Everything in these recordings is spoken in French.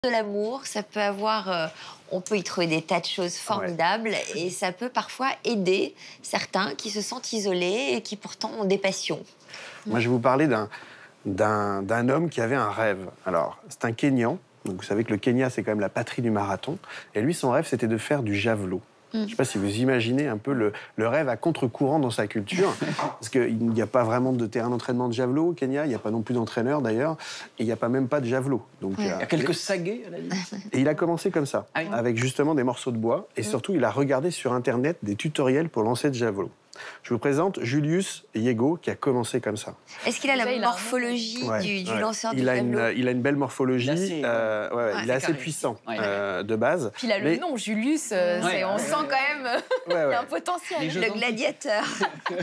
De l'amour, ça peut avoir, on peut y trouver des tas de choses formidables et ça peut parfois aider certains qui se sentent isolés et qui pourtant ont des passions. Moi, je vais vous parler d'un homme qui avait un rêve. Alors, c'est un Kényan. Donc, vous savez que le Kenya, c'est quand même la patrie du marathon. Et lui, son rêve, c'était de faire du javelot. Je ne sais pas si vous imaginez un peu le rêve à contre-courant dans sa culture, parce qu'il n'y a pas vraiment de terrain d'entraînement de javelot au Kenya, il n'y a pas non plus d'entraîneur d'ailleurs, et il n'y a pas même pas de javelot. Donc, il y a quelques saguets à la limite. Et il a commencé comme ça, avec justement des morceaux de bois, et surtout il a regardé sur Internet des tutoriels pour lancer de javelot. Je vous présente Julius Yego, qui a commencé comme ça. Est-ce qu'il a la morphologie du lanceur de javelot? Il a une belle morphologie, il est assez puissant de base. Puis il a le nom, Julius, on sent quand même qu'il y a un potentiel. Le gladiateur.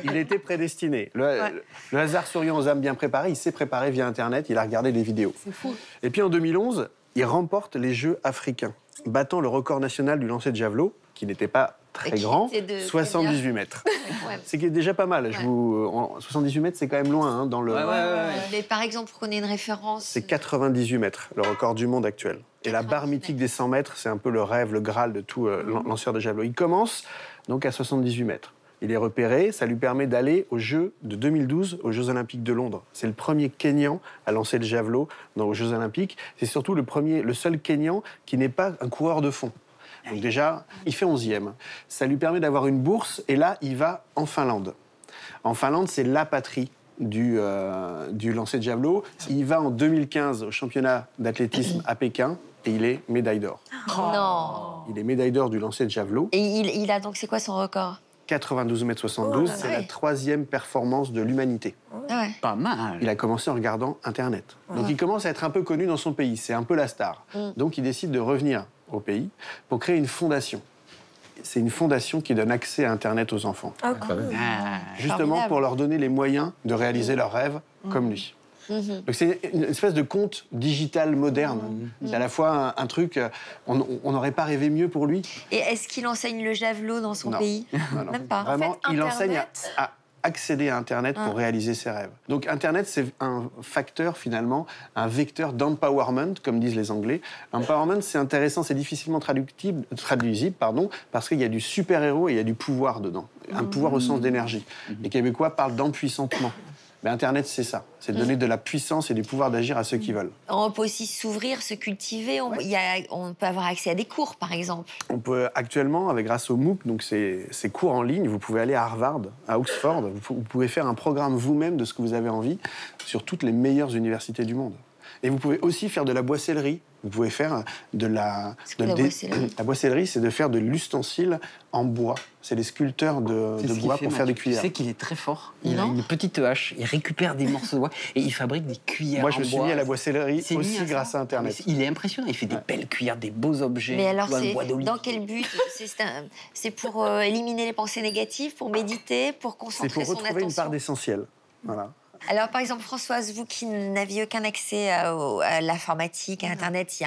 Il était prédestiné. Le hasard souriant aux âmes bien préparées, il s'est préparé via Internet, il a regardé des vidéos. C'est fou. Et puis en 2011, il remporte les Jeux africains, battant le record national du lancer de javelot, qui n'était pas très grand, 78 mètres. C'est déjà pas mal. 78 mètres, c'est quand même loin dans le... Mais par exemple, pour qu'on ait une référence... C'est 98 mètres, le record du monde actuel. Et la barre mythique des 100 mètres, c'est un peu le rêve, le Graal de tout lanceur de javelot. Il commence donc à 78 mètres. Il est repéré, ça lui permet d'aller aux Jeux de 2012, aux Jeux Olympiques de Londres. C'est le premier Kényan à lancer le javelot aux Jeux Olympiques. C'est surtout le seul Kényan qui n'est pas un coureur de fond. Donc déjà, il fait 11e. Ça lui permet d'avoir une bourse, et là, il va en Finlande. En Finlande, c'est la patrie du lancer de javelot. Il va en 2015 au championnat d'athlétisme à Pékin, et il est médaille d'or. Non. Il est médaille d'or du lancer de javelot. Et il a donc, c'est quoi son record? 92,72 m, c'est la 3e performance de l'humanité. Pas mal. Il a commencé en regardant Internet. Donc il commence à être un peu connu dans son pays, c'est un peu la star. Donc il décide de revenir au pays pour créer une fondation. C'est une fondation qui donne accès à Internet aux enfants. Justement pour leur donner les moyens de réaliser leurs rêves comme lui. Donc c'est une espèce de conte digital moderne. C'est à la fois un truc, on n'aurait pas rêvé mieux pour lui. Et est-ce qu'il enseigne le javelot dans son pays? Non. Même pas. Vraiment, en fait, il enseigne Internet... à accéder à Internet pour réaliser ses rêves. Donc Internet, c'est un facteur finalement, un vecteur d'empowerment, comme disent les Anglais. Empowerment, c'est intéressant, c'est difficilement traduisible, parce qu'il y a du super-héros et il y a du pouvoir dedans. Un pouvoir au sens d'énergie. Les Québécois parlent d'empuissantement. Mais Internet, c'est ça. C'est donner de la puissance et du pouvoir d'agir à ceux qui veulent. On peut aussi s'ouvrir, se cultiver. On peut avoir accès à des cours, par exemple. On peut actuellement, grâce au MOOC, donc ces cours en ligne, vous pouvez aller à Harvard, à Oxford. Vous pouvez faire un programme vous-même de ce que vous avez envie sur toutes les meilleures universités du monde. Et vous pouvez aussi faire de la boissellerie. Vous pouvez faire la boissellerie. La boissellerie, c'est de faire de l'ustensile en bois. C'est les sculpteurs de bois pour faire des cuillères. Tu sais qu'il est très fort. Il a une petite hache, il récupère des morceaux de bois et il fabrique des cuillères en bois. Moi, je me suis mis à la boissellerie aussi grâce à Internet. Il est impressionnant. Il fait des belles cuillères, des beaux objets. Mais alors, dans quel but? C'est pour éliminer les pensées négatives, pour méditer, pour concentrer son attention? C'est pour retrouver une part d'essentiel. Voilà. Alors, par exemple, Françoise, vous qui n'aviez aucun accès à l'informatique, à Internet, il y a